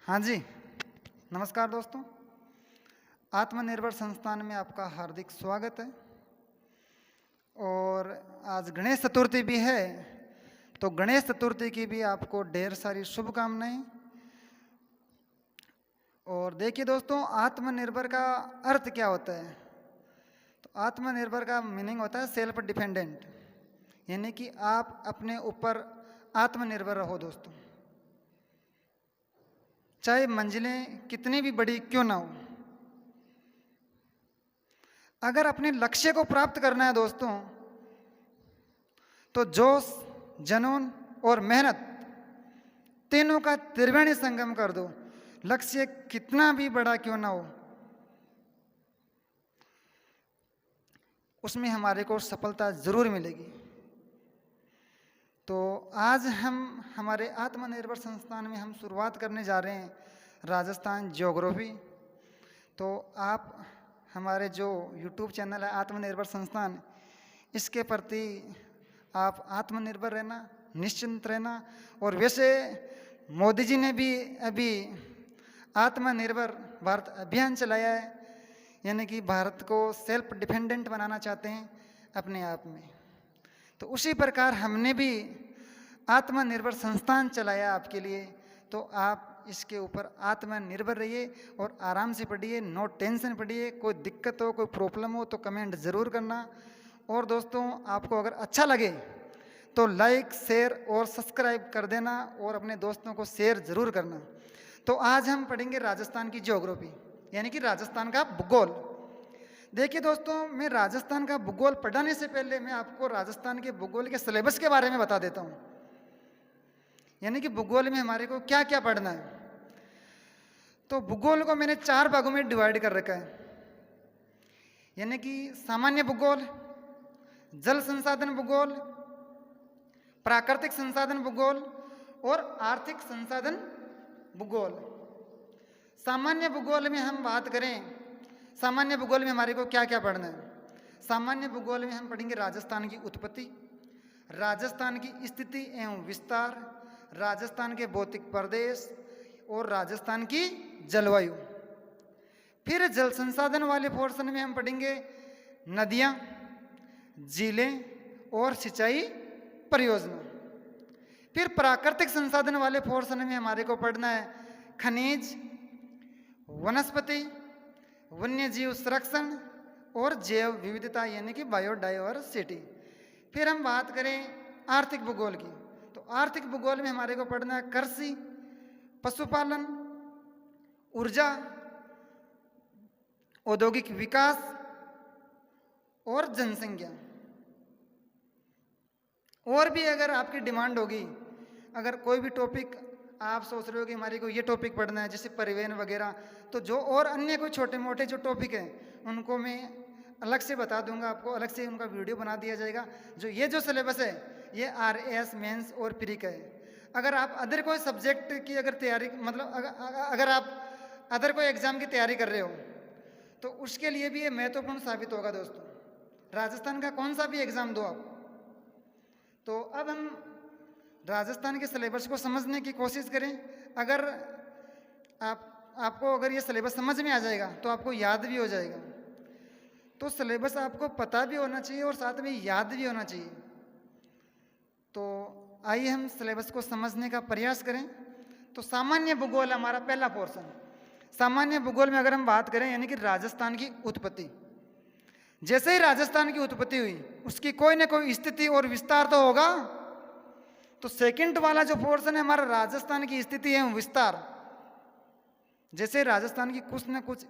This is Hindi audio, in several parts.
हाँ जी, नमस्कार दोस्तों। आत्मनिर्भर संस्थान में आपका हार्दिक स्वागत है। और आज गणेश चतुर्थी भी है, तो गणेश चतुर्थी की भी आपको ढेर सारी शुभकामनाएं। और देखिए दोस्तों, आत्मनिर्भर का अर्थ क्या होता है? तो आत्मनिर्भर का मीनिंग होता है सेल्फ डिपेंडेंट, यानी कि आप अपने ऊपर आत्मनिर्भर रहो दोस्तों, चाहे मंजिलें कितनी भी बड़ी क्यों ना हो। अगर अपने लक्ष्य को प्राप्त करना है दोस्तों, तो जोश, जुनून और मेहनत तीनों का त्रिवेणी संगम कर दो। लक्ष्य कितना भी बड़ा क्यों ना हो, उसमें हमारे को सफलता जरूर मिलेगी। तो आज हम हमारे आत्मनिर्भर संस्थान में हम शुरुआत करने जा रहे हैं राजस्थान ज्योग्राफी। तो आप हमारे जो YouTube चैनल है आत्मनिर्भर संस्थान, इसके प्रति आप आत्मनिर्भर रहना, निश्चिंत रहना। और वैसे मोदी जी ने भी अभी आत्मनिर्भर भारत अभियान चलाया है, यानी कि भारत को सेल्फ डिपेंडेंट बनाना चाहते हैं अपने आप में। तो उसी प्रकार हमने भी आत्मनिर्भर संस्थान चलाया आपके लिए। तो आप इसके ऊपर आत्मनिर्भर रहिए और आराम से पढ़िए, नो टेंशन पढ़िए। कोई दिक्कत हो, कोई प्रॉब्लम हो तो कमेंट ज़रूर करना। और दोस्तों, आपको अगर अच्छा लगे तो लाइक, शेयर और सब्सक्राइब कर देना और अपने दोस्तों को शेयर ज़रूर करना। तो आज हम पढ़ेंगे राजस्थान की ज्योग्राफी, यानी कि राजस्थान का भूगोल। देखिए दोस्तों, मैं राजस्थान का भूगोल पढ़ाने से पहले मैं आपको राजस्थान के भूगोल के सिलेबस के बारे में बता देता हूँ, यानी कि भूगोल में हमारे को क्या क्या पढ़ना है। तो भूगोल को मैंने 4 भागों में डिवाइड कर रखा है, यानी कि सामान्य भूगोल, जल संसाधन भूगोल, प्राकृतिक संसाधन भूगोल और आर्थिक संसाधन भूगोल। सामान्य भूगोल में हम बात करें, सामान्य भूगोल में हमारे को क्या क्या पढ़ना है। सामान्य भूगोल में हम पढ़ेंगे राजस्थान की उत्पत्ति, राजस्थान की स्थिति एवं विस्तार, राजस्थान के भौतिक प्रदेश और राजस्थान की जलवायु। फिर जल संसाधन वाले पोर्शन में हम पढ़ेंगे नदियाँ, झीलें और सिंचाई परियोजना। फिर प्राकृतिक संसाधन वाले पोर्शन में हमारे को पढ़ना है खनिज, वनस्पति, वन्यजीव संरक्षण और जैव विविधता, यानी कि बायोडाइवर्सिटी। फिर हम बात करें आर्थिक भूगोल की, तो आर्थिक भूगोल में हमारे को पढ़ना है कृषि, पशुपालन, ऊर्जा, औद्योगिक विकास और जनसंख्या। और भी अगर आपकी डिमांड होगी, अगर कोई भी टॉपिक आप सोच रहे हो कि हमारे को ये टॉपिक पढ़ना है, जैसे परिवहन वगैरह, तो जो और अन्य कोई छोटे मोटे जो टॉपिक हैं उनको मैं अलग से बता दूंगा, आपको अलग से उनका वीडियो बना दिया जाएगा। जो सिलेबस है ये RAS मेंस और प्री का है। अगर आप अदर कोई सब्जेक्ट की अगर तैयारी, मतलब अगर आप अदर कोई एग्ज़ाम की तैयारी कर रहे हो तो उसके लिए भी ये महत्वपूर्ण साबित होगा दोस्तों। राजस्थान का कौन सा भी एग्ज़ाम दो आप। तो अब हम राजस्थान के सिलेबस को समझने की कोशिश करें। अगर आपको अगर ये सिलेबस समझ में आ जाएगा तो आपको याद भी हो जाएगा। तो सिलेबस आपको पता भी होना चाहिए और साथ में याद भी होना चाहिए। तो आइए हम सिलेबस को समझने का प्रयास करें। तो सामान्य भूगोल हमारा पहला पोर्शन। सामान्य भूगोल में अगर हम बात करें, यानी कि राजस्थान की उत्पत्ति। जैसे ही राजस्थान की उत्पत्ति हुई, उसकी कोई ना कोई स्थिति और विस्तार तो होगा। तो सेकंड वाला जो पोर्शन है हमारा राजस्थान की स्थिति एवं विस्तार। जैसे राजस्थान की कुछ न कुछ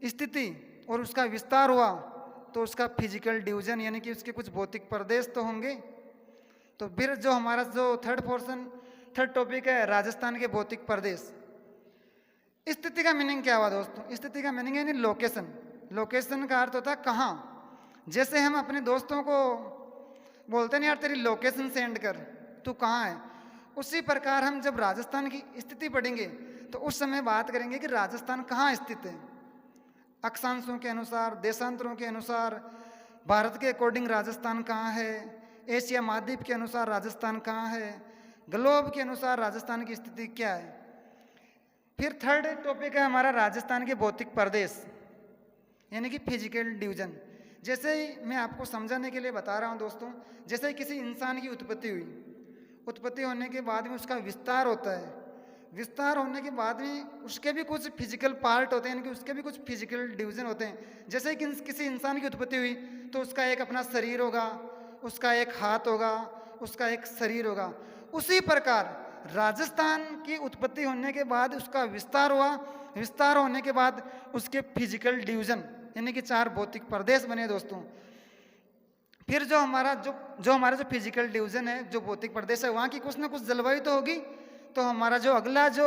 स्थिति और उसका विस्तार हुआ तो उसका फिजिकल डिवीजन, यानी कि उसके कुछ भौतिक प्रदेश तो होंगे। तो फिर जो हमारा जो थर्ड टॉपिक है राजस्थान के भौतिक प्रदेश। स्थिति का मीनिंग क्या हुआ दोस्तों? स्थिति का मीनिंग है यानी लोकेशन। लोकेशन का अर्थ होता है कहाँ। जैसे हम अपने दोस्तों को बोलते नहीं यार तेरी लोकेशन सेंड कर, तू कहाँ है, उसी प्रकार हम जब राजस्थान की स्थिति पढ़ेंगे तो उस समय बात करेंगे कि राजस्थान कहाँ स्थित है। अक्षांशों के अनुसार, देशांतरों के अनुसार, भारत के अकॉर्डिंग राजस्थान कहाँ है, एशिया महाद्वीप के अनुसार राजस्थान कहाँ है, ग्लोब के अनुसार राजस्थान की स्थिति क्या है। फिर थर्ड टॉपिक है हमारा राजस्थान के भौतिक प्रदेश, यानी कि फिजिकल डिवीजन। जैसे ही मैं आपको समझाने के लिए बता रहा हूँ दोस्तों, जैसे ही किसी इंसान की उत्पत्ति हुई, उत्पत्ति होने के बाद में उसका विस्तार होता है, विस्तार होने के बाद में उसके भी कुछ फिजिकल पार्ट होते हैं, यानी कि उसके भी कुछ फिजिकल डिवीजन होते हैं। जैसे कि किसी इंसान की उत्पत्ति हुई तो उसका एक अपना शरीर होगा, उसका एक हाथ होगा, उसका एक शरीर होगा। उसी प्रकार राजस्थान की उत्पत्ति होने के बाद उसका विस्तार हुआ, विस्तार होने के बाद उसके फिजिकल डिवीजन यानी कि 4 भौतिक प्रदेश बने दोस्तों। फिर जो हमारा जो फिजिकल डिवीजन है, जो भौतिक प्रदेश है, वहाँ की कुछ ना कुछ जलवायु तो होगी। तो हमारा जो अगला जो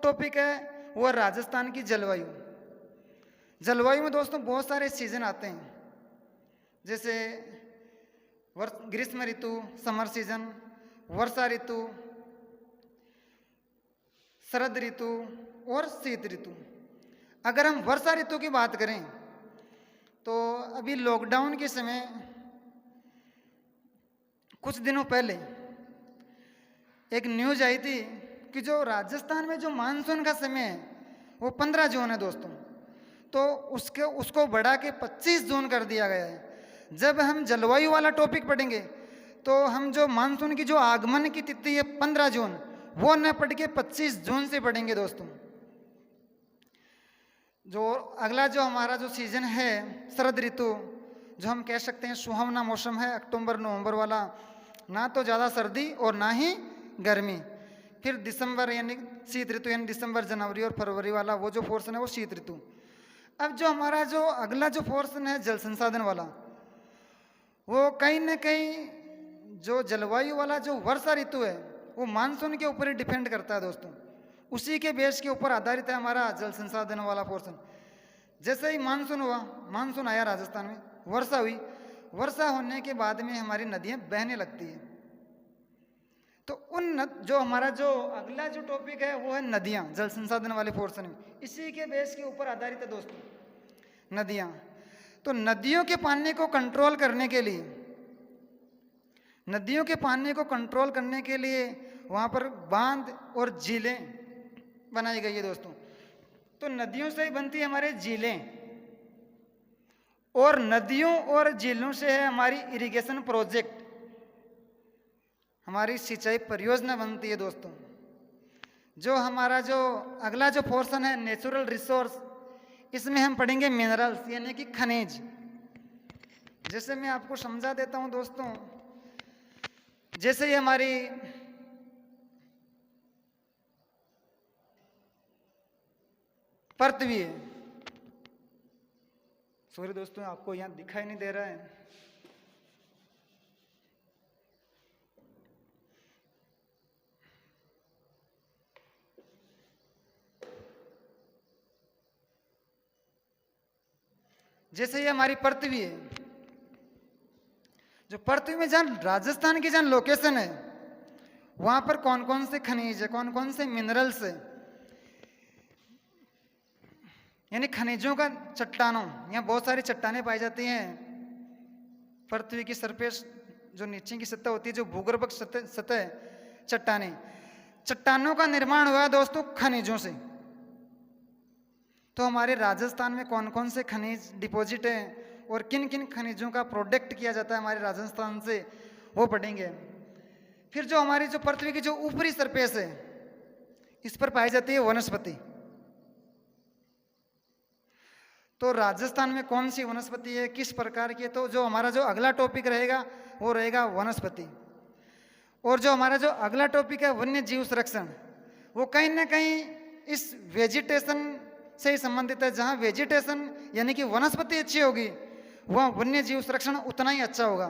टॉपिक है वो राजस्थान की जलवायु। जलवायु में दोस्तों बहुत सारे सीजन आते हैं, जैसे ग्रीष्म ऋतु, समर सीजन, वर्षा ऋतु, शरद ऋतु और शीत ऋतु। अगर हम वर्षा ऋतु की बात करें तो अभी लॉकडाउन के समय कुछ दिनों पहले एक न्यूज आई थी कि जो राजस्थान में जो मानसून का समय है वो 15 जून है दोस्तों, तो उसको बढ़ा के 25 जून कर दिया गया है। जब हम जलवायु वाला टॉपिक पढ़ेंगे तो हम जो मानसून की जो आगमन की तिथि है 15 जून, वो न पढ़ के 25 जून से पढ़ेंगे दोस्तों। जो अगला जो हमारा जो सीजन है शरद ऋतु, जो हम कह सकते हैं सुहावना मौसम है, अक्टूबर नवंबर वाला, ना तो ज़्यादा सर्दी और ना ही गर्मी। फिर दिसंबर यानी शीत ऋतु, यानी दिसंबर जनवरी और फरवरी वाला वो जो पोर्शन है वो शीत ऋतु। अब जो हमारा जो अगला जो पोर्शन है जल संसाधन वाला, वो कहीं ना कहीं जो जलवायु वाला जो वर्षा ऋतु है वो मानसून के ऊपर ही डिपेंड करता है दोस्तों। उसी के बेस के ऊपर आधारित है हमारा जल संसाधन वाला पोर्शन। जैसे ही मानसून हुआ, मानसून आया राजस्थान में, वर्षा हुई, वर्षा होने के बाद में हमारी नदियाँ बहने लगती है। तो जो हमारा जो अगला जो टॉपिक है वो है नदियाँ, जल संसाधन वाले पोर्शन में, इसी के बेस के ऊपर आधारित है दोस्तों नदियाँ। तो नदियों के पानी को कंट्रोल करने के लिए, नदियों के पानी को कंट्रोल करने के लिए वहाँ पर बांध और झीलें बनाई गई है दोस्तों। तो नदियों से ही बनती है हमारे झीलें, और नदियों और झीलों से है हमारी इरिगेशन प्रोजेक्ट, हमारी सिंचाई परियोजना बनती है दोस्तों। जो हमारा जो अगला जो पोर्शन है नेचुरल रिसोर्स, इसमें हम पढ़ेंगे मिनरल्स यानी कि खनिज। जैसे मैं आपको समझा देता हूं दोस्तों, जैसे ये हमारी पृथ्वी है, सॉरी दोस्तों आपको यहां दिखाई नहीं दे रहा है, जैसे ये हमारी पृथ्वी है, जो पृथ्वी में जहाँ राजस्थान की जहाँ लोकेशन है वहां पर कौन कौन से खनिज है, कौन कौन से मिनरल्स है, यानी खनिजों का चट्टानों, यहाँ बहुत सारी चट्टानें पाई जाती हैं। पृथ्वी की सरफेस जो नीचे की सतह होती है, जो भूगर्भक सतह चट्टानें, चट्टानों का निर्माण हुआ है दोस्तों खनिजों से। तो हमारे राजस्थान में कौन कौन से खनिज डिपॉजिट हैं और किन किन खनिजों का प्रोडक्ट किया जाता है हमारे राजस्थान से, वो पढ़ेंगे। फिर जो हमारी जो पृथ्वी की जो ऊपरी सरफेस है, इस पर पाई जाती है वनस्पति। तो राजस्थान में कौन सी वनस्पति है, किस प्रकार की है, तो जो हमारा जो अगला टॉपिक रहेगा वो रहेगा वनस्पति। और जो हमारा जो अगला टॉपिक है वन्य जीव संरक्षण, वो कहीं ना कहीं इस वेजिटेशन से ही संबंधित है। जहाँ वेजिटेशन यानी कि वनस्पति अच्छी होगी वहाँ वन्य जीव संरक्षण उतना ही अच्छा होगा।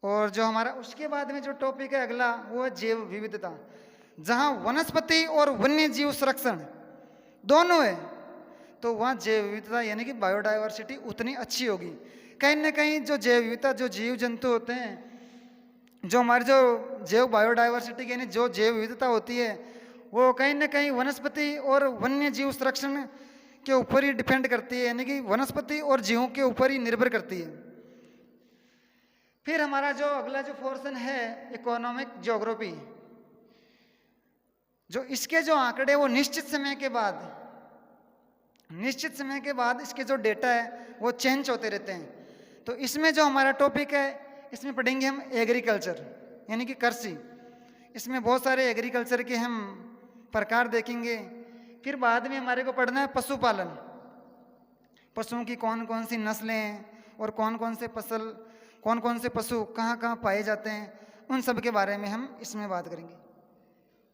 और जो हमारा उसके बाद में जो टॉपिक है अगला वो है जैव विविधता। जहाँ वनस्पति और वन्य जीव संरक्षण दोनों है तो वहाँ जैव विविधता यानी कि बायोडाइवर्सिटी उतनी अच्छी होगी। कहीं ना कहीं जो जैव विविधता, जो जीव जंतु होते हैं, जो हमारी जो जैव बायोडाइवर्सिटी यानी जो जैव विविधता होती है, वो कहीं ना कहीं वनस्पति और वन्य जीव संरक्षण के ऊपर ही डिपेंड करती है, यानी कि वनस्पति और जीवों के ऊपर ही निर्भर करती है। फिर हमारा जो अगला जो पोर्शन है इकोनॉमिक ज्योग्राफी, जो इसके जो आंकड़े वो निश्चित समय के बाद इसके जो डेटा है वो चेंज होते रहते हैं। तो इसमें जो हमारा टॉपिक है, इसमें पढ़ेंगे हम एग्रीकल्चर यानी कि कृषि। इसमें बहुत सारे एग्रीकल्चर के हम प्रकार देखेंगे। फिर बाद में हमारे को पढ़ना है पशुपालन, पशुओं की कौन कौन सी नस्लें हैं और कौन कौन से पशु कहाँ कहाँ पाए जाते हैं, उन सब के बारे में हम इसमें बात करेंगे।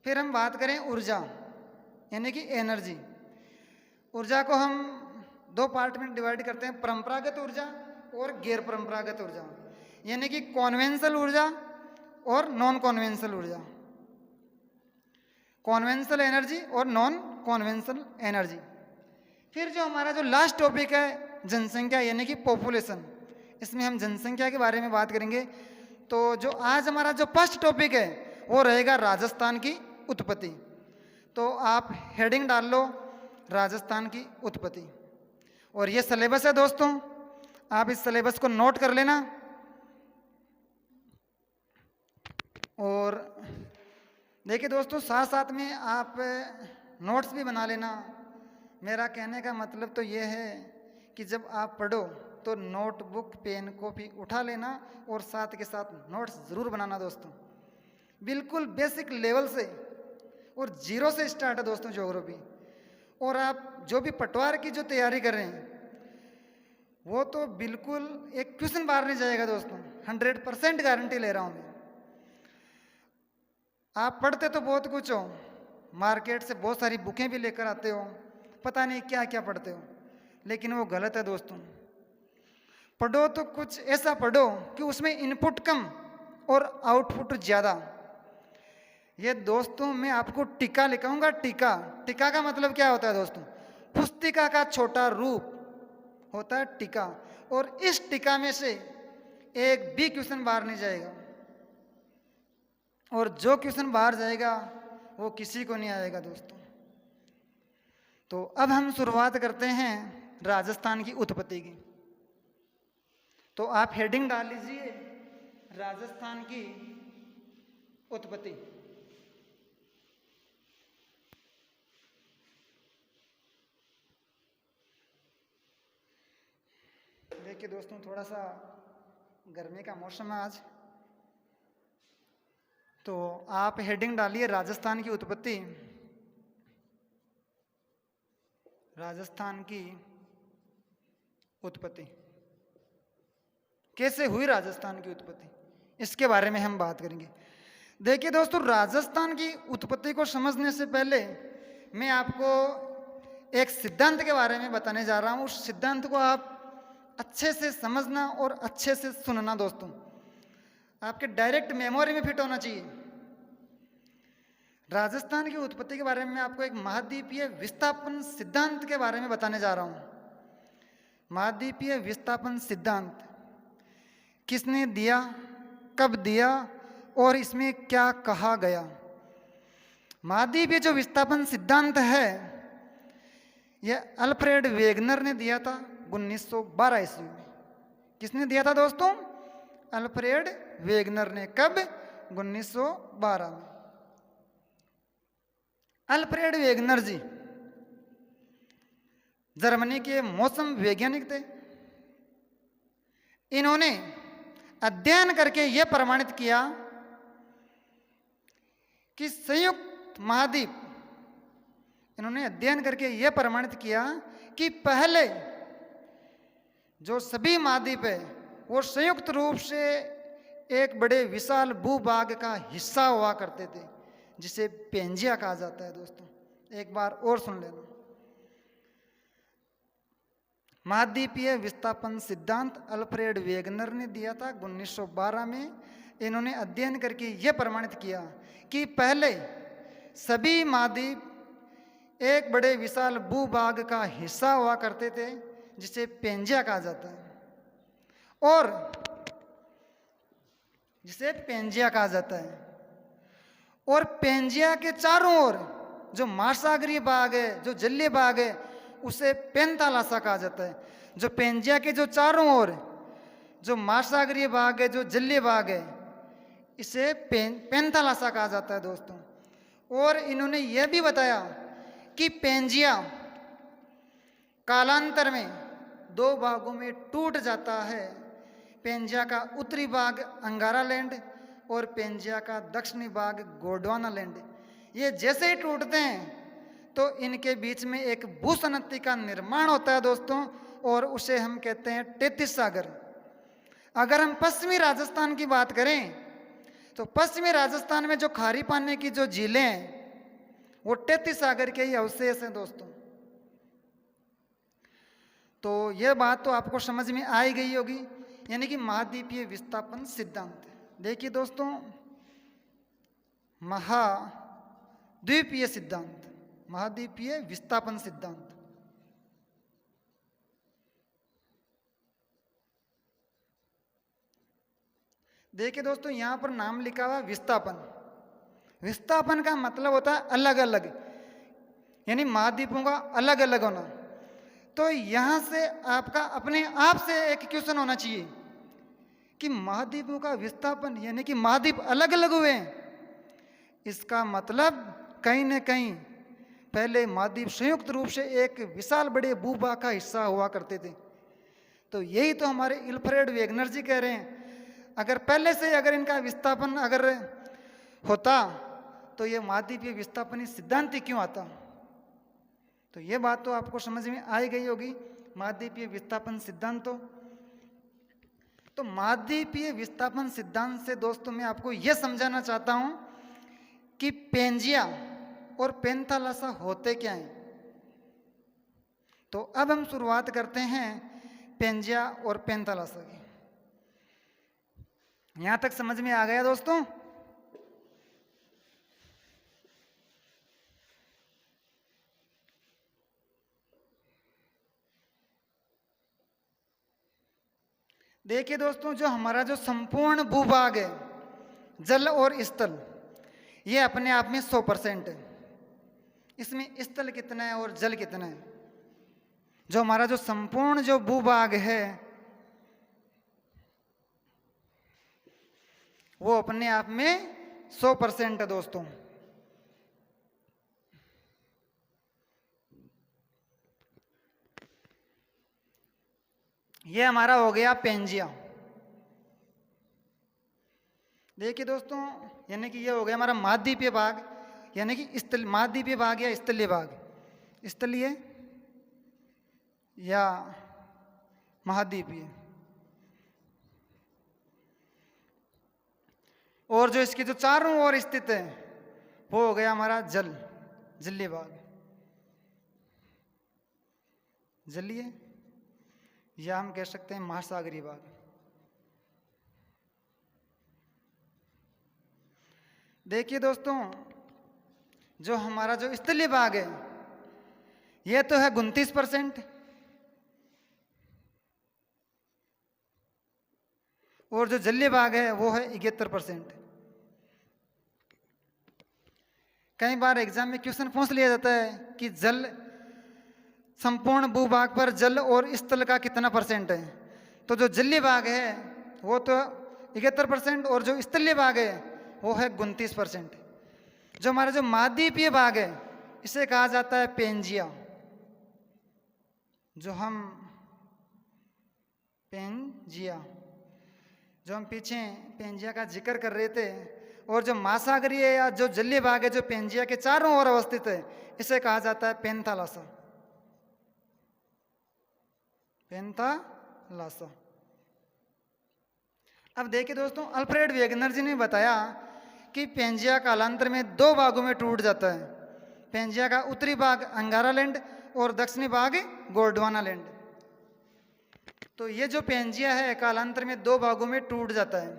फिर हम बात करें ऊर्जा यानी कि एनर्जी। ऊर्जा को हम दो पार्ट में डिवाइड करते हैं, परंपरागत ऊर्जा और गैर परंपरागत ऊर्जा, यानी कि कॉन्वेंशनल ऊर्जा और नॉन कॉन्वेंशनल ऊर्जा, कॉन्वेंशनल एनर्जी और नॉन कॉन्वेंशनल एनर्जी। फिर जो हमारा जो लास्ट टॉपिक है जनसंख्या यानी कि पॉपुलेशन, इसमें हम जनसंख्या के बारे में बात करेंगे। तो जो आज हमारा जो फर्स्ट टॉपिक है वो रहेगा राजस्थान की उत्पत्ति। तो आप हेडिंग डाल लो राजस्थान की उत्पत्ति, और ये सिलेबस है दोस्तों, आप इस सिलेबस को नोट कर लेना। और देखिए दोस्तों, साथ साथ में आप नोट्स भी बना लेना। मेरा कहने का मतलब तो ये है कि जब आप पढ़ो तो नोटबुक पेन कॉपी उठा लेना और साथ के साथ नोट्स ज़रूर बनाना दोस्तों। बिल्कुल बेसिक लेवल से और जीरो से स्टार्ट है दोस्तों ज्योग्राफी। और आप जो भी पटवार की जो तैयारी कर रहे हैं वो तो बिल्कुल एक क्वेश्चन बाहर नहीं जाएगा दोस्तों, 100% गारंटी ले रहा हूँ मैं। आप पढ़ते तो बहुत कुछ हो, मार्केट से बहुत सारी बुकें भी लेकर आते हो, पता नहीं क्या क्या पढ़ते हो, लेकिन वो गलत है दोस्तों। पढ़ो तो कुछ ऐसा पढ़ो कि उसमें इनपुट कम और आउटपुट ज़्यादा। ये दोस्तों मैं आपको टीका लिखाऊंगा। टीका का मतलब क्या होता है दोस्तों? पुस्तिका का छोटा रूप होता है टीका। और इस टीका में से एक भी क्वेश्चन बाहर नहीं जाएगा, और जो क्वेश्चन बाहर जाएगा वो किसी को नहीं आएगा दोस्तों। तो अब हम शुरुआत करते हैं राजस्थान की उत्पत्ति की। तो आप हेडिंग डाल लीजिए राजस्थान की उत्पत्ति। देखिए दोस्तों, थोड़ा सा गर्मी का मौसम है आज, तो आप हेडिंग डालिए राजस्थान की उत्पत्ति। राजस्थान की उत्पत्ति कैसे हुई, राजस्थान की उत्पत्ति, इसके बारे में हम बात करेंगे। देखिए दोस्तों, राजस्थान की उत्पत्ति को समझने से पहले मैं आपको एक सिद्धांत के बारे में बताने जा रहा हूं। उस सिद्धांत को आप अच्छे से समझना और अच्छे से सुनना दोस्तों, आपके डायरेक्ट मेमोरी में फिट होना चाहिए। राजस्थान की उत्पत्ति के बारे में मैं आपको एक महाद्वीपीय विस्थापन सिद्धांत के बारे में बताने जा रहा हूं। महाद्वीपीय विस्थापन सिद्धांत किसने दिया, कब दिया और इसमें क्या कहा गया? महाद्वीपीय जो विस्थापन सिद्धांत है यह अल्फ्रेड वेगनर ने दिया था 1912 ईस्वी में। किसने दिया था दोस्तों? अल्फ्रेड वेगनर ने। कब? 1912 में। अल्फ्रेड वेगनर जी जर्मनी के मौसम वैज्ञानिक थे। इन्होंने अध्ययन करके यह प्रमाणित किया कि संयुक्त महाद्वीप, इन्होंने अध्ययन करके यह प्रमाणित किया कि पहले जो सभी महाद्वीप है वो संयुक्त रूप से एक बड़े विशाल भूभाग का हिस्सा हुआ करते थे, जिसे पेंजिया कहा जाता है दोस्तों। एक बार और सुन लेना। महाद्वीपीय विस्थापन सिद्धांत अल्फ्रेड वेगनर ने दिया था 1912 में। इन्होंने अध्ययन करके यह प्रमाणित किया कि पहले सभी महाद्वीप एक बड़े विशाल भूभाग का हिस्सा हुआ करते थे, जिसे पेंजिया कहा जाता है, और जिसे पेंजिया कहा जाता है। और पेंजिया के चारों ओर जो महासागरीय भाग है, जो जलीय भाग है, उसे पेंथालासा कहा जाता है। जो पेंजिया के जो चारों ओर जो महासागरीय भाग है, जो जलीय भाग है, इसे पेंथालासा कहा जाता है दोस्तों। और इन्होंने यह भी बताया कि पेंजिया कालांतर में दो भागों में टूट जाता है। पेंजिया का उत्तरी भाग अंगारा लैंड और पेंजिया का दक्षिणी भाग गोंडवाना लैंड। ये जैसे ही टूटते हैं तो इनके बीच में एक भूसनती का निर्माण होता है दोस्तों, और उसे हम कहते हैं 33 सागर। अगर हम पश्चिमी राजस्थान की बात करें तो पश्चिमी राजस्थान में जो खारी पानी की जो झीलें हैं वो 33 सागर के ही अवशेष हैं दोस्तों। तो यह बात तो आपको समझ में आ ही गई होगी, यानी कि महाद्वीपीय विस्थापन सिद्धांत। देखिए दोस्तों, महाद्वीपीय सिद्धांत, महाद्वीपीय विस्थापन सिद्धांत। देखिए दोस्तों, यहां पर नाम लिखा हुआ विस्थापन। विस्थापन का मतलब होता है अलग अलग, यानी महाद्वीपों का अलग अलग होना। तो यहां से आपका अपने आप से एक क्वेश्चन होना चाहिए कि महाद्वीपों का विस्थापन यानी कि महाद्वीप अलग अलग हुए हैं, इसका मतलब कहीं न कहीं पहले महाद्वीप संयुक्त रूप से एक विशाल बड़े भूभाग का हिस्सा हुआ करते थे। तो यही तो हमारे अल्फ्रेड वेगनर जी कह रहे हैं, अगर पहले से अगर इनका विस्थापन अगर होता तो ये महाद्वीपीय विस्थापन सिद्धांत ही क्यों आता। तो ये बात तो आपको समझ में आ ही गई होगी, महाद्वीपीय विस्थापन सिद्धांत। तो महाद्वीपीय विस्थापन सिद्धांत से दोस्तों मैं आपको यह समझाना चाहता हूं कि पेंजिया और पेंथालासा होते क्या हैं। तो अब हम शुरुआत करते हैं पेंजिया और पेंथालासा की। यहां तक समझ में आ गया दोस्तों? देखिए दोस्तों, जो हमारा जो संपूर्ण भूभाग है जल और स्थल, ये अपने आप में 100% है। इसमें स्थल कितना है और जल कितना है? जो हमारा जो संपूर्ण जो भूभाग है वो अपने आप में 100% है दोस्तों। ये हमारा हो गया पेंजिया। देखिए दोस्तों, यानी कि ये हो गया हमारा महाद्वीपीय भाग, यानी कि स्थल महाद्वीपीय भाग या स्थलीय भाग, स्थलीय या महाद्वीपीय। और जो इसके जो चारों ओर स्थित है वो हो गया हमारा जलीय भाग, जलीय या हम कह सकते हैं महासागरीय भाग। देखिए दोस्तों, जो हमारा जो स्थलीय भाग है ये तो है 29%, और जो जलीय भाग है वो है 71%। कई बार एग्जाम में क्वेश्चन पूछ लिया जाता है कि जल संपूर्ण भूभाग पर जल और स्थल का कितना % है। तो जो जलीय भाग है वो तो 71% और जो स्थलीय भाग है वो है 29%। जो हमारा जो महाद्वीपीय भाग है इसे कहा जाता है पेंजिया। जो हम पीछे पेंजिया का जिक्र कर रहे थे, और जो महासागरीय या जो जलीय भाग है जो पेंजिया के चारों ओर अवस्थित है इसे कहा जाता है पेंथालासा। अब देखिए दोस्तों, अल्फ्रेड वेगनर जी ने बताया कि पेंजिया कालांतर में 2 भागों में टूट जाता है। पेंजिया का उत्तरी भाग अंगारा लैंड और दक्षिणी भाग गोंडवाना लैंड। तो ये जो पेंजिया है कालांतर में 2 भागों में टूट जाता है।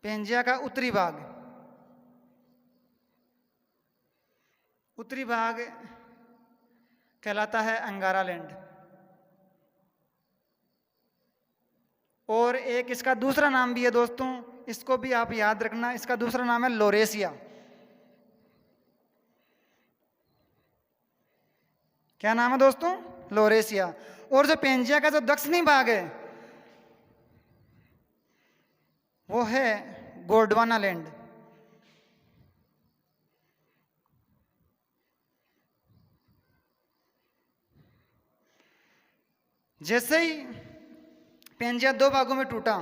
पेंजिया का उत्तरी भाग कहलाता है अंगारा लैंड, और एक इसका दूसरा नाम भी है दोस्तों, इसको भी आप याद रखना, इसका दूसरा नाम है लोरेसिया। क्या नाम है दोस्तों? लोरेसिया। और जो पेंजिया का जो दक्षिणी भाग है वो है गोंडवाना लैंड। जैसे ही पेंजिया दो भागों में टूटा,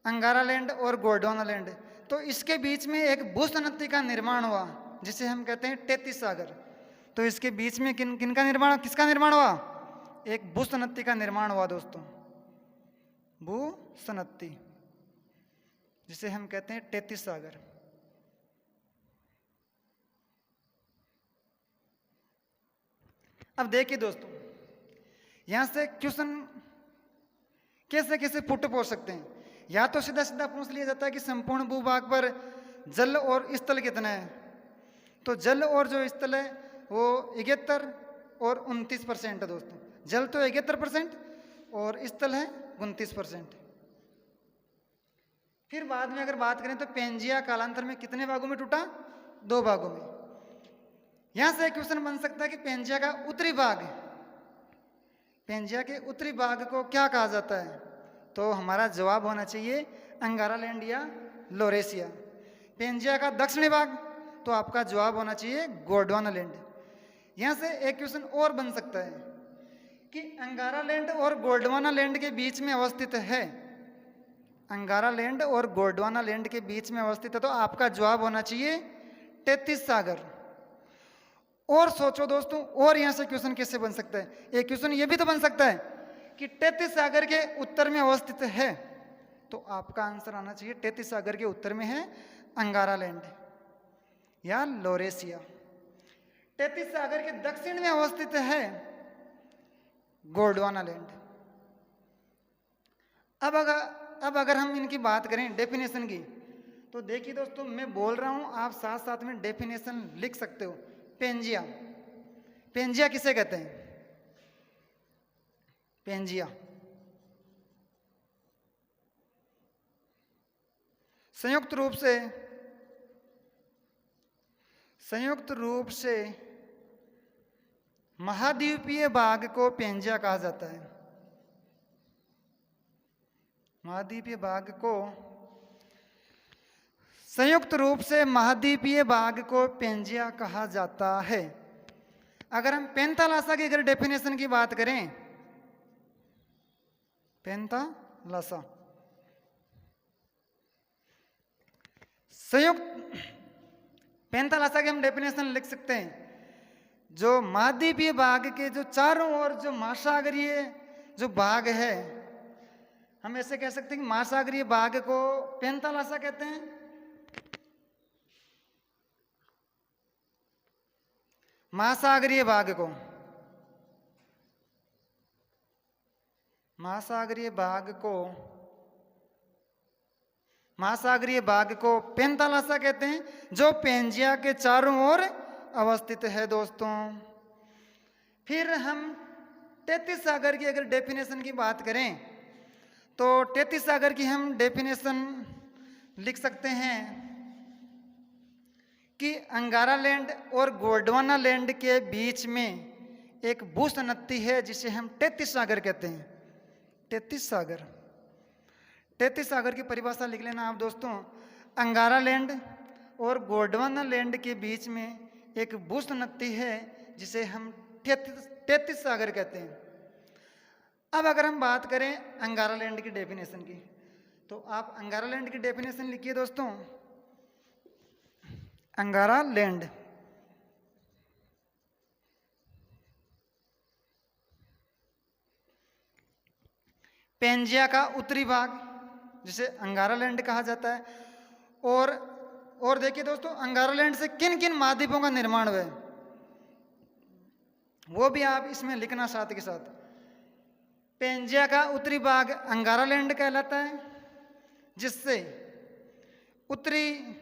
अंगारा लैंड और गोंडवाना लैंड, तो इसके बीच में एक भूसनत्ती का निर्माण हुआ जिसे हम कहते हैं 33 सागर। तो इसके बीच में किसका निर्माण हुआ? एक भूसनत्ती का निर्माण हुआ दोस्तों, भूसनत्ती, जिसे हम कहते हैं 33 सागर। अब देखिए दोस्तों, यहां से क्वेश्चन कैसे कैसे पुट पूछ सकते हैं। या तो सीधा सीधा पूछ लिया जाता है कि संपूर्ण भूभाग पर जल और स्थल कितना है। तो जल और जो स्थल है वो 71 और 29% है दोस्तों। जल तो 71% और स्थल है 29%। फिर बाद में अगर बात करें तो पेंजिया कालांतर में कितने भागों में टूटा? 2 भागों में। यहां से क्वेश्चन बन सकता है कि पेंजिया का उत्तरी भाग, पेंजिया के उत्तरी भाग को क्या कहा जाता है? तो हमारा जवाब होना चाहिए अंगारा लैंड या लोरेसिया। पेंजिया का दक्षिणी भाग, तो आपका जवाब होना चाहिए गोंडवाना लैंड। यहां से एक क्वेश्चन और बन सकता है कि अंगारा लैंड और गोंडवाना लैंड के बीच में अवस्थित है, अंगारा लैंड और गोंडवाना लैंड के बीच में अवस्थित है, तो आपका जवाब होना चाहिए 33 सागर। और सोचो दोस्तों, और यहां से क्वेश्चन कैसे बन सकता है? एक क्वेश्चन ये भी तो बन सकता है कि 33 सागर के उत्तर में अवस्थित है, तो आपका आंसर आना चाहिए 33 सागर के उत्तर में है अंगारा लैंड या लोरेसिया। 33 सागर के दक्षिण में अवस्थित है गोंडवाना लैंड। अब अगर हम इनकी बात करें डेफिनेशन की, तो देखिए दोस्तों, मैं बोल रहा हूं, आप साथ साथ में डेफिनेशन लिख सकते हो। पेंजिया, पेंजिया किसे कहते हैं? पेंजिया संयुक्त रूप से महाद्वीपीय भाग को पेंजिया कहा जाता है। महाद्वीपीय भाग को, संयुक्त रूप से महाद्वीपीय भाग को पेंजिया कहा जाता है। अगर हम पेंथालासा की अगर डेफिनेशन की बात करें, पेंथालासा संयुक्त, पेंथालासा की हम डेफिनेशन लिख सकते हैं, जो महाद्वीपीय भाग के जो चारों ओर जो महासागरीय जो भाग है, हम ऐसे कह सकते हैं कि महासागरीय भाग को पेंथालासा कहते हैं। महासागरीय भाग को, महासागरीय भाग को पेंथालासा कहते हैं, जो पेंजिया के चारों ओर अवस्थित है दोस्तों। फिर हम 33 सागर की अगर डेफिनेशन की बात करें, तो 33 सागर की हम डेफिनेशन लिख सकते हैं कि अंगारा लैंड और गोंडवाना लैंड के बीच में एक भूसनत्ती है जिसे हम 33 सागर कहते हैं। 33 सागर, 33 सागर की परिभाषा लिख लेना आप दोस्तों। अंगारा लैंड और गोंडवाना लैंड के बीच में एक भूसनत्ती है जिसे हम 33 सागर कहते हैं। अब अगर हम बात करें अंगारा लैंड की डेफिनेशन की, तो आप अंगारा लैंड की डेफिनेशन लिखिए दोस्तों। अंगारा लैंड, पेंजिया का उत्तरी भाग जिसे अंगारा लैंड कहा जाता है। और देखिए दोस्तों, अंगारा लैंड से किन किन महाद्वीपों का निर्माण हुआ है वो भी आप इसमें लिखना साथ के साथ। पेंजिया का उत्तरी भाग अंगारा लैंड कहलाता है, जिससे उत्तरी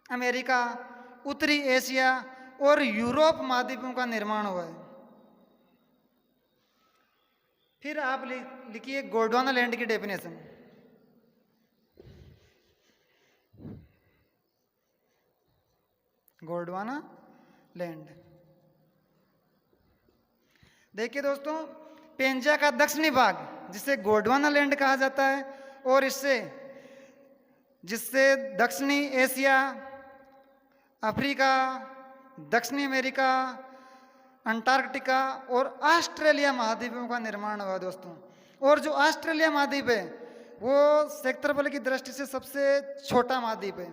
अमेरिका, उत्तरी एशिया और यूरोप महाद्वीपों का निर्माण हुआ है। फिर आप लिखिए गोंडवाना लैंड की डेफिनेशन। गोंडवाना लैंड, देखिए दोस्तों, पेंजिया का दक्षिणी भाग जिसे गोंडवाना लैंड कहा जाता है, और जिससे दक्षिणी एशिया, अफ्रीका, दक्षिणी अमेरिका, अंटार्कटिका और ऑस्ट्रेलिया महाद्वीपों का निर्माण हुआ दोस्तों। और जो ऑस्ट्रेलिया महाद्वीप है वो क्षेत्रफल की दृष्टि से सबसे छोटा महाद्वीप है,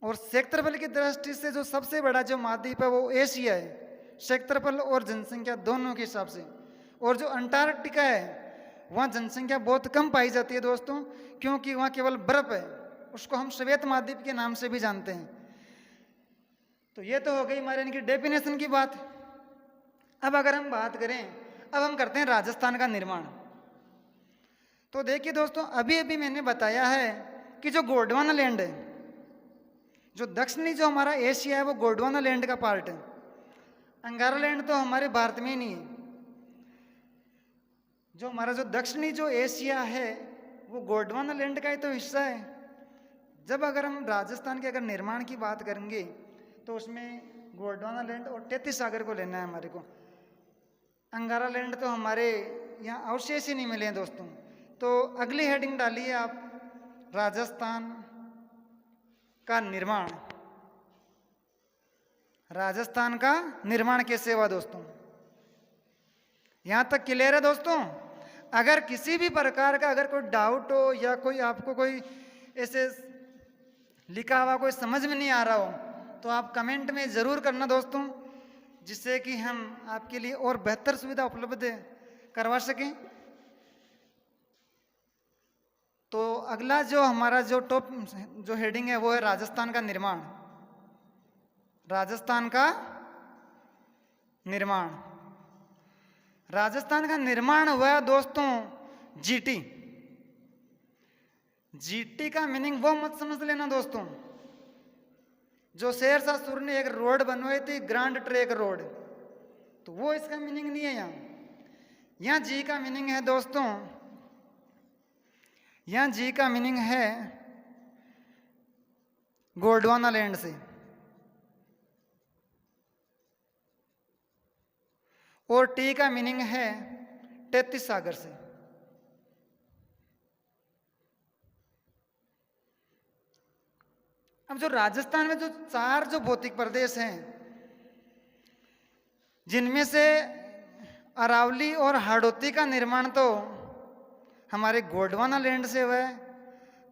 और क्षेत्रफल की दृष्टि से जो सबसे बड़ा जो महाद्वीप है वो एशिया है, क्षेत्रफल और जनसंख्या दोनों के हिसाब से। और जो अंटार्कटिका है वहाँ जनसंख्या बहुत कम पाई जाती है दोस्तों, क्योंकि वहाँ केवल बर्फ है, उसको हम श्वेत महाद्वीप के नाम से भी जानते हैं। तो ये तो हो गई हमारे इनकी डेफिनेशन की बात। अब अगर हम बात करें, अब हम करते हैं राजस्थान का निर्माण। तो देखिए दोस्तों, अभी अभी मैंने बताया है कि जो गोंडवाना लैंड है, जो दक्षिणी जो हमारा एशिया है वो गोंडवाना लैंड का पार्ट है। अंगारा लैंड तो हमारे भारत में ही नहीं है। जो हमारा जो दक्षिणी जो एशिया है वो गोंडवाना लैंड का ही तो हिस्सा है। जब अगर हम राजस्थान के अगर निर्माण की बात करेंगे तो उसमें गोंडवाना लैंड और 33 सागर को लेना है हमारे को। अंगारा लैंड तो हमारे यहाँ अवशेष ही नहीं मिले हैं दोस्तों। तो अगली हेडिंग डालिए आप, राजस्थान का निर्माण। राजस्थान का निर्माण कैसे हुआ दोस्तों, यहां तक क्लियर है दोस्तों? अगर किसी भी प्रकार का अगर कोई डाउट हो या कोई आपको कोई ऐसे लिखा हुआ कोई समझ में नहीं आ रहा हो तो आप कमेंट में ज़रूर करना दोस्तों, जिससे कि हम आपके लिए और बेहतर सुविधा उपलब्ध करवा सकें। तो अगला जो हमारा जो टॉप जो हेडिंग है वो है राजस्थान का निर्माण। राजस्थान का निर्माण। राजस्थान का निर्माण हुआ दोस्तों जीटी। जीटी का मीनिंग वो मत समझ लेना दोस्तों, जो शेरशाह सूरी ने एक रोड बनवाई थी, ग्रांड ट्रैंक रोड, तो वो इसका मीनिंग नहीं है। यहाँ जी का मीनिंग है दोस्तों, यहाँ जी का मीनिंग है गोंडवाना लैंड से, और टी का मीनिंग है 33 सागर से। अब जो राजस्थान में जो 4 जो भौतिक प्रदेश हैं, जिनमें से अरावली और हाड़ौती का निर्माण तो हमारे गोंडवाना लैंड से हुआ है,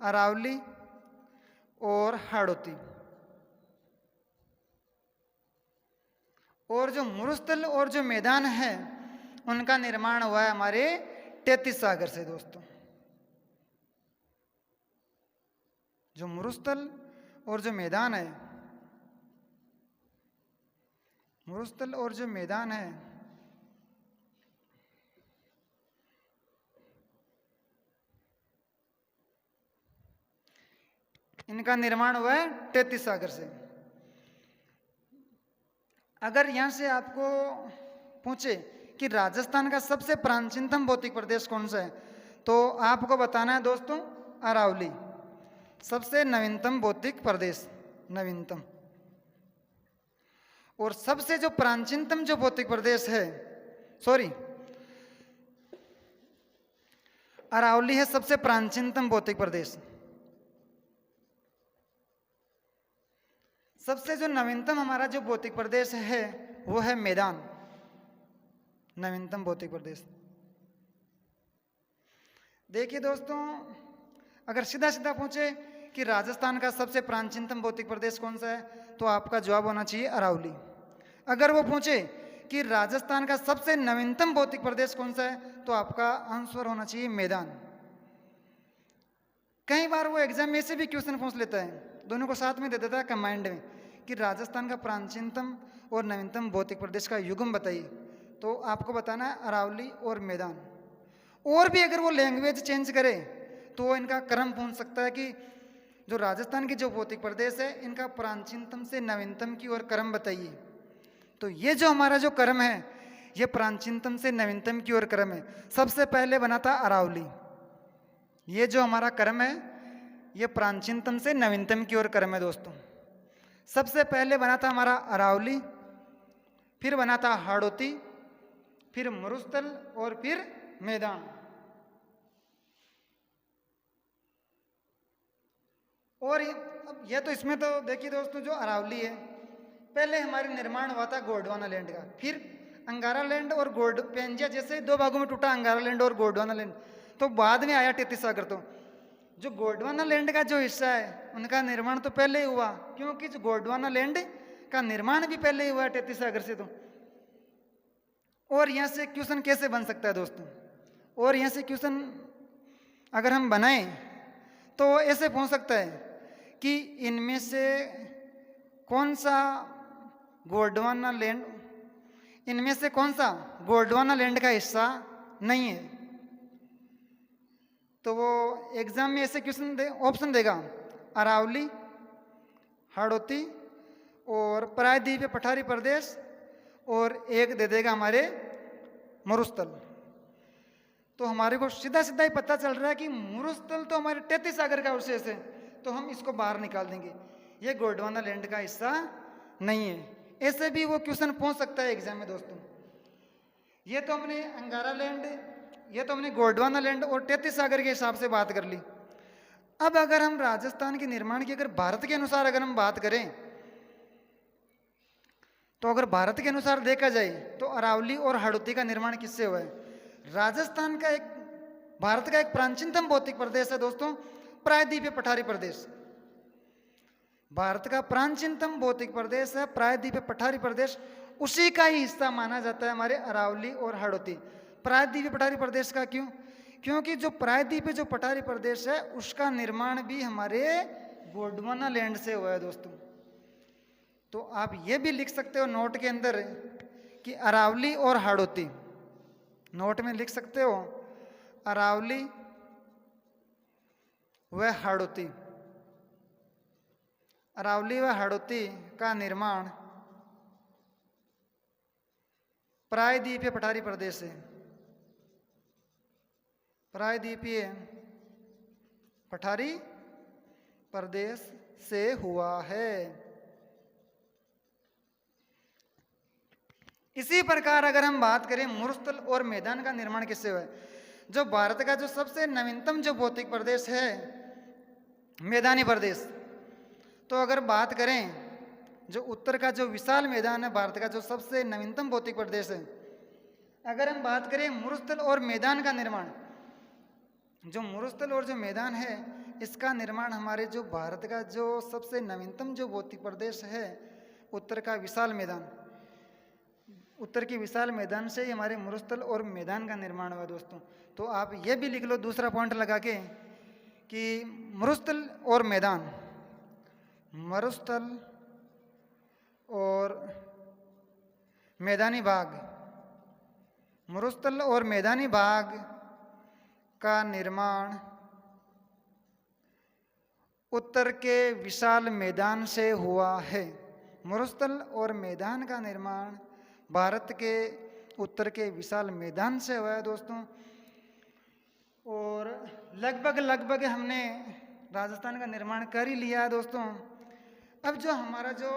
अरावली और हाड़ौती। और जो मरुस्थल और जो मैदान है उनका निर्माण हुआ है हमारे 33 सागर से दोस्तों। जो मरुस्थल और जो मैदान है, मरुस्थल और जो मैदान है इनका निर्माण हुआ है 33 सागर से। अगर यहाँ से आपको पूछे कि राजस्थान का सबसे प्राचीनतम भौतिक प्रदेश कौन सा है, तो आपको बताना है दोस्तों अरावली, सबसे नवीनतम भौतिक प्रदेश, नवीनतम। और सबसे जो प्राचीनतम जो भौतिक प्रदेश है, सॉरी, अरावली है सबसे प्राचीनतम भौतिक प्रदेश। सबसे जो नवीनतम हमारा जो भौतिक प्रदेश है वो है मैदान, नवीनतम भौतिक प्रदेश। देखिए दोस्तों, अगर सीधा सीधा पूछे कि राजस्थान का सबसे प्राचीनतम भौतिक प्रदेश कौन सा है, तो आपका जवाब होना चाहिए अरावली। अगर वो पूछे कि राजस्थान का सबसे नवीनतम भौतिक प्रदेश कौन सा है, तो आपका आंसर होना चाहिए मैदान। कई बार वो एग्जाम में से भी क्वेश्चन पूछ लेता है, दोनों को साथ में दे देता है कंबाइंड में, कि राजस्थान का प्राचीनतम और नवीनतम भौतिक प्रदेश का युग्म बताइए, तो आपको बताना है अरावली और मैदान। और भी अगर वो लैंग्वेज चेंज करे तो वो इनका क्रम पूछ सकता है कि जो राजस्थान के जो भौतिक प्रदेश है इनका प्राचीनतम से नवीनतम की ओर क्रम बताइए। तो ये जो हमारा जो क्रम है ये प्राचीनतम से नवीनतम की ओर क्रम है। सबसे पहले बना था अरावली, ये जो हमारा क्रम है ये प्राचीनतम से नवीनतम की ओर क्रम है दोस्तों। सबसे पहले बना था हमारा अरावली, फिर बना था हाड़ौती, फिर मरुस्थल और फिर मैदान। और ये तो इसमें तो देखिए दोस्तों, जो अरावली है पहले हमारे निर्माण हुआ था गोंडवाना लैंड का, फिर अंगारा लैंड और पेंजिया जैसे दो भागों में टूटा अंगारा लैंड और गोंडवाना लैंड, तो बाद में आया टेतीस सागर। तो जो गोंडवाना लैंड का जो हिस्सा है उनका निर्माण तो पहले ही हुआ, क्योंकि जो गोंडवाना लैंड का निर्माण भी पहले ही हुआ टेतीस सागर से। तो और यहाँ से क्वेश्चन कैसे बन सकता है दोस्तों, और यहाँ से क्वेश्चन अगर हम बनाएं तो ऐसे पूछ सकता है कि इनमें से कौन सा गोंडवाना लैंड, इनमें से कौन सा गोंडवाना लैंड का हिस्सा नहीं है। तो वो एग्जाम में ऐसे क्वेश्चन ऑप्शन देगा, अरावली, हाड़ौती और प्रायद्वीपीय पठारी प्रदेश, और एक दे देगा हमारे मरुस्थल। तो हमारे को सीधा सीधा ही पता चल रहा है कि मरुस्थल तो हमारे 33 सागर का अवशेष है, तो हम इसको बाहर निकाल देंगे, ये गोंडवाना लैंड का हिस्सा नहीं है। ऐसे भी वो क्वेश्चन पूछ सकता है एग्जाम में दोस्तों। ये तो हमने अंगारा लैंड, ये तो हमने गोंडवाना लैंड और 33 सागर के हिसाब से बात कर ली। अब अगर हम राजस्थान के निर्माण की अगर भारत के अनुसार अगर हम बात करें, तो अगर भारत के अनुसार देखा जाए तो अरावली और हाड़ौती का निर्माण किससे हुआ है? राजस्थान का एक, भारत का एक प्राचीनतम भौतिक प्रदेश है दोस्तों, प्रायद्वीपीय पठारी प्रदेश। भारत का प्राचीनतम भौतिक प्रदेश है प्रायद्वीपीय पठारी प्रदेश, उसी का ही हिस्सा माना जाता है हमारे अरावली और हाड़ौती। प्रायद्वीपीय पठारी प्रदेश का क्यों? क्योंकि जो प्रायद्वीपीय जो पठारी प्रदेश है उसका निर्माण भी हमारे गोंडवाना लैंड से हुआ है दोस्तों। तो आप ये भी लिख सकते हो नोट के अंदर कि अरावली और हाड़ौती, नोट में लिख सकते हो अरावली व हाड़ौती, अरावली व हाड़ौती का निर्माण प्रायद्वीपीय पठारी प्रदेश से, प्रायद्वीपीय पठारी प्रदेश से हुआ है। इसी प्रकार अगर हम बात करें मरुस्थल और मैदान का निर्माण किससे हुआ है? जो भारत का जो सबसे नवीनतम जो भौतिक प्रदेश है मैदानी प्रदेश, तो अगर बात करें जो उत्तर का जो विशाल मैदान है भारत का जो सबसे नवीनतम भौतिक प्रदेश है, अगर हम बात करें मरुस्थल और मैदान का निर्माण, जो मरुस्थल और जो मैदान है इसका निर्माण हमारे जो भारत का जो सबसे नवीनतम जो भौतिक प्रदेश है उत्तर का विशाल मैदान, उत्तर के विशाल मैदान से ही हमारे मरुस्थल और मैदान का निर्माण हुआ दोस्तों। तो आप ये भी लिख लो दूसरा पॉइंट लगा के कि मरुस्थल और मैदान, मरुस्थल और मैदानी भाग, मरुस्थल और मैदानी भाग का निर्माण उत्तर के विशाल मैदान से हुआ है। मरुस्थल और मैदान का निर्माण भारत के उत्तर के विशाल मैदान से हुआ है दोस्तों। और लगभग हमने राजस्थान का निर्माण कर ही लिया है दोस्तों। अब जो हमारा जो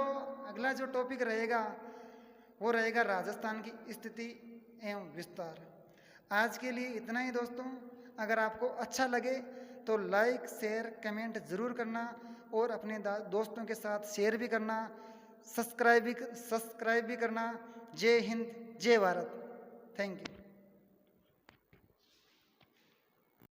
अगला जो टॉपिक रहेगा वो रहेगा राजस्थान की स्थिति एवं विस्तार। आज के लिए इतना ही दोस्तों। अगर आपको अच्छा लगे तो लाइक शेयर कमेंट ज़रूर करना और अपने दोस्तों के साथ शेयर भी करना, सब्सक्राइब भी करना। जय हिंद, जय भारत। Thank you.